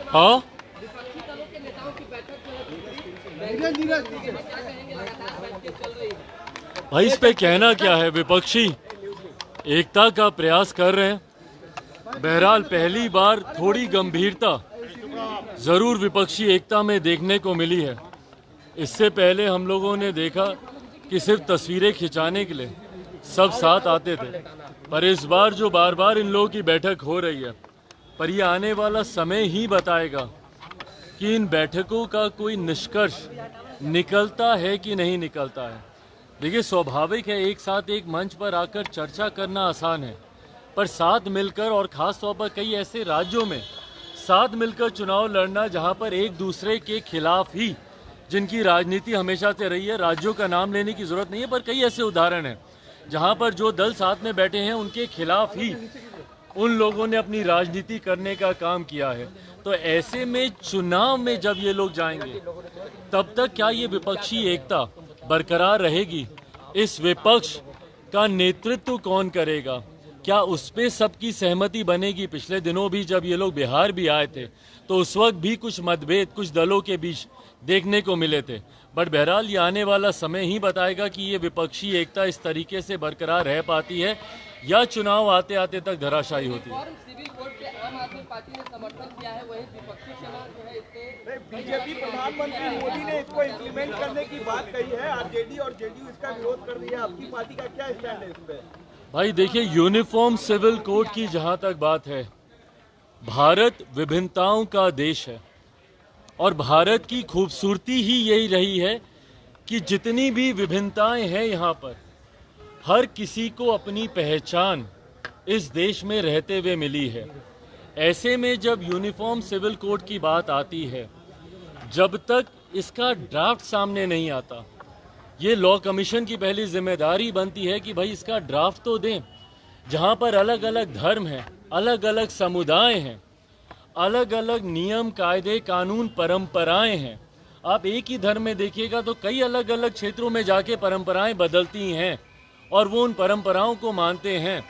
हाँ, भाई इस पे कहना क्या है, विपक्षी एकता का प्रयास कर रहे हैं। बहरहाल पहली बार थोड़ी गंभीरता जरूर विपक्षी एकता में देखने को मिली है। इससे पहले हम लोगों ने देखा कि सिर्फ तस्वीरें खिंचाने के लिए सब साथ आते थे, पर इस बार जो बार बार इन लोगों की बैठक हो रही है, पर ये आने वाला समय ही बताएगा कि इन बैठकों का कोई निष्कर्ष निकलता है कि नहीं निकलता है। देखिए, स्वाभाविक है एक साथ एक मंच पर आकर चर्चा करना आसान है, पर साथ मिलकर और ख़ास तौर पर कई ऐसे राज्यों में साथ मिलकर चुनाव लड़ना जहां पर एक दूसरे के खिलाफ ही, जिनकी राजनीति हमेशा से रही है, राज्यों का नाम लेने की ज़रूरत नहीं है, पर कई ऐसे उदाहरण हैं जहां पर जो दल साथ में बैठे हैं उनके खिलाफ ही उन लोगों ने अपनी राजनीति करने का काम किया है। तो ऐसे में चुनाव में जब ये लोग जाएंगे तब तक क्या ये विपक्षी एकता बरकरार रहेगी? इस विपक्ष का नेतृत्व कौन करेगा? क्या उस पे सबकी सहमति बनेगी? पिछले दिनों भी जब ये लोग बिहार भी आए थे तो उस वक्त भी कुछ मतभेद कुछ दलों के बीच देखने को मिले थे, बट बहरहाल ये आने वाला समय ही बताएगा कि ये विपक्षी एकता इस तरीके से बरकरार रह पाती है या चुनाव आते आते तक धराशायी होती है। आम आदमी पार्टी ने समर्थन किया है, वही विपक्षी सेना जो है इसके बीजेपी प्रधानमंत्री मोदी ने इसको इम्प्लीमेंट करने की बात कही है, आरजेडी और जेडीयू इसका विरोध कर रही है। आपकी पार्टी का क्या स्टैंड है इस पे? भाई देखिए, यूनिफॉर्म सिविल कोड की जहां तक बात है, भारत विभिन्नताओं का देश है और भारत की खूबसूरती ही यही रही है कि जितनी भी विभिन्नताएं हैं यहाँ पर, हर किसी को अपनी पहचान इस देश में रहते हुए मिली है। ऐसे में जब यूनिफॉर्म सिविल कोड की बात आती है, जब तक इसका ड्राफ्ट सामने नहीं आता, ये लॉ कमीशन की पहली जिम्मेदारी बनती है कि भाई इसका ड्राफ्ट तो दें। जहाँ पर अलग अलग धर्म हैं, अलग अलग समुदाय हैं, अलग अलग नियम कायदे कानून परंपराएं हैं। आप एक ही धर्म में देखिएगा तो कई अलग अलग क्षेत्रों में जाके परंपराएं बदलती हैं और वो उन परंपराओं को मानते हैं।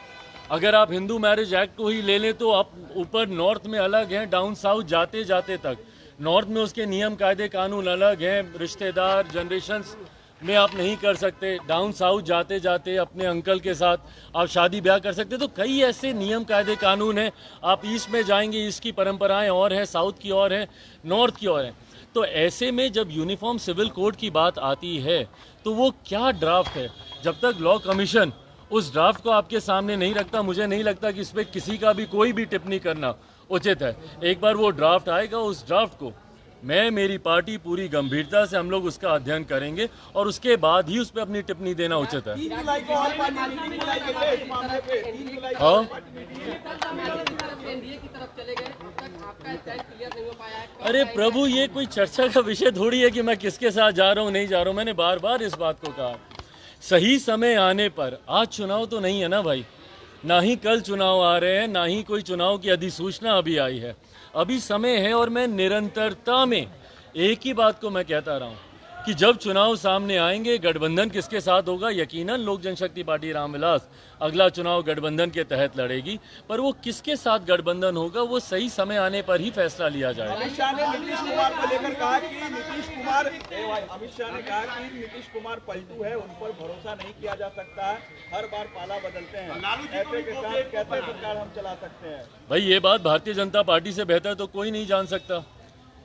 अगर आप हिंदू मैरिज एक्ट को ही ले लें तो आप ऊपर नॉर्थ में अलग हैं, डाउन साउथ जाते जाते तक नॉर्थ में उसके नियम कायदे कानून अलग हैं, रिश्तेदार जनरेशन्स में आप नहीं कर सकते। डाउन साउथ जाते जाते अपने अंकल के साथ आप शादी ब्याह कर सकते। तो कई ऐसे नियम कायदे कानून हैं। आप ईस्ट में जाएंगे, ईस्ट की परंपराएं और हैं, साउथ की और हैं, नॉर्थ की और हैं। तो ऐसे में जब यूनिफॉर्म सिविल कोड की बात आती है तो वो क्या ड्राफ्ट है, जब तक लॉ कमीशन उस ड्राफ्ट को आपके सामने नहीं रखता, मुझे नहीं लगता कि इस पर किसी का भी कोई भी टिप्पणी करना उचित है। एक बार वो ड्राफ्ट आएगा, उस ड्राफ्ट को मैं, मेरी पार्टी पूरी गंभीरता से हम लोग उसका अध्ययन करेंगे और उसके बाद ही उस पर अपनी टिप्पणी देना उचित है। अरे प्रभु, ये कोई चर्चा का विषय थोड़ी है कि मैं किसके साथ जा रहा हूँ नहीं जा रहा हूँ। मैंने बार बार इस बात को कहा, सही समय आने पर, आज चुनाव तो नहीं है ना भाई, ना ही कल चुनाव आ रहे हैं, ना ही कोई चुनाव की अधिसूचना अभी आई है। अभी समय है और मैं निरंतरता में एक ही बात को मैं कहता रहा हूँ कि जब चुनाव सामने आएंगे, गठबंधन किसके साथ होगा, यकीनन लोक जनशक्ति पार्टी रामविलास अगला चुनाव गठबंधन के तहत लड़ेगी, पर वो किसके साथ गठबंधन होगा वो सही समय आने पर ही फैसला लिया जाएगा। अमित शाह ने नीतीश कुमार को लेकर कहा कि अमित शाह ने कहा कि नीतीश कुमार पलटू है, उन पर भरोसा नहीं किया जा सकता है, हर बार पाला बदलते हैं, ऐसे के साथ कैसे सरकार हम चला सकते हैं? भाई ये बात भारतीय जनता पार्टी से बेहतर तो कोई नहीं जान सकता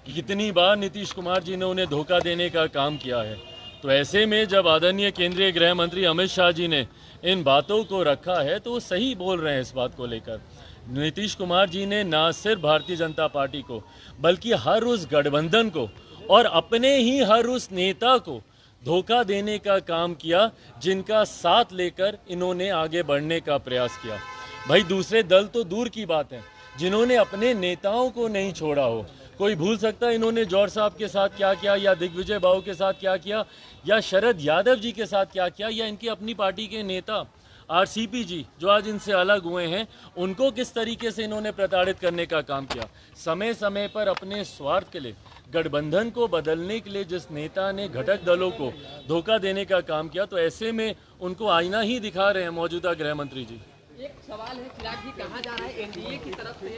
कि कितनी बार नीतीश कुमार जी ने उन्हें धोखा देने का काम किया है। तो ऐसे में जब आदरणीय केंद्रीय गृह मंत्री अमित शाह जी ने इन बातों को रखा है तो वो सही बोल रहे हैं। इस बात को लेकर नीतीश कुमार जी ने ना सिर्फ भारतीय जनता पार्टी को बल्कि हर उस गठबंधन को और अपने ही हर उस नेता को धोखा देने का काम किया जिनका साथ लेकर इन्होंने आगे बढ़ने का प्रयास किया। भाई दूसरे दल तो दूर की बात है, जिन्होंने अपने नेताओं को नहीं छोड़ा हो। कोई भूल सकता है इन्होंने जौहर साहब के साथ क्या किया, या दिग्विजय बाबू के साथ क्या किया, या शरद यादव जी के साथ क्या किया, या इनकी अपनी पार्टी के नेता आरसीपी जी जो आज इनसे अलग हुए हैं, उनको किस तरीके से इन्होंने प्रताड़ित करने का काम किया। समय समय पर अपने स्वार्थ के लिए, गठबंधन को बदलने के लिए जिस नेता ने घटक दलों को धोखा देने का काम किया, तो ऐसे में उनको आईना ही दिखा रहे हैं मौजूदा गृह मंत्री जी। एक सवाल है चिराग जी, कहा जा रहा है एनडीए की तरफ से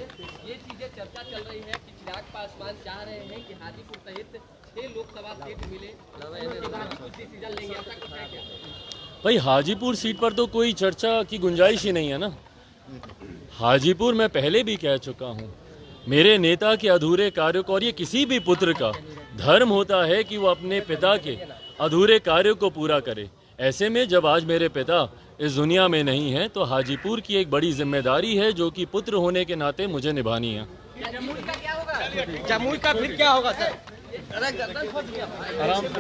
ये चीजें चर्चा चल रही है कि चिराग पासवान चाह रहे हैं कि हाजीपुर सहित 6 लोकसभा सीट मिले, उसके बाद ही कुछ डिसीजन लेंगे, ऐसा कुछ है क्या? भाई हाजीपुर सीट पर तो कोई चर्चा की गुंजाइश ही नहीं है ना। हाजीपुर मैं पहले भी कह चुका हूँ, मेरे नेता के अधूरे कार्यों को, और ये किसी भी पुत्र का धर्म होता है कि वो अपने पिता के अधूरे कार्यों को पूरा करे। ऐसे में जब आज मेरे पिता इस दुनिया में नहीं है तो हाजीपुर की एक बड़ी जिम्मेदारी है जो कि पुत्र होने के नाते मुझे निभानी है। जमुई का क्या होगा? जमुई का फिर क्या होगा सर? अरे गर्दन फंस गया भाई। आराम से।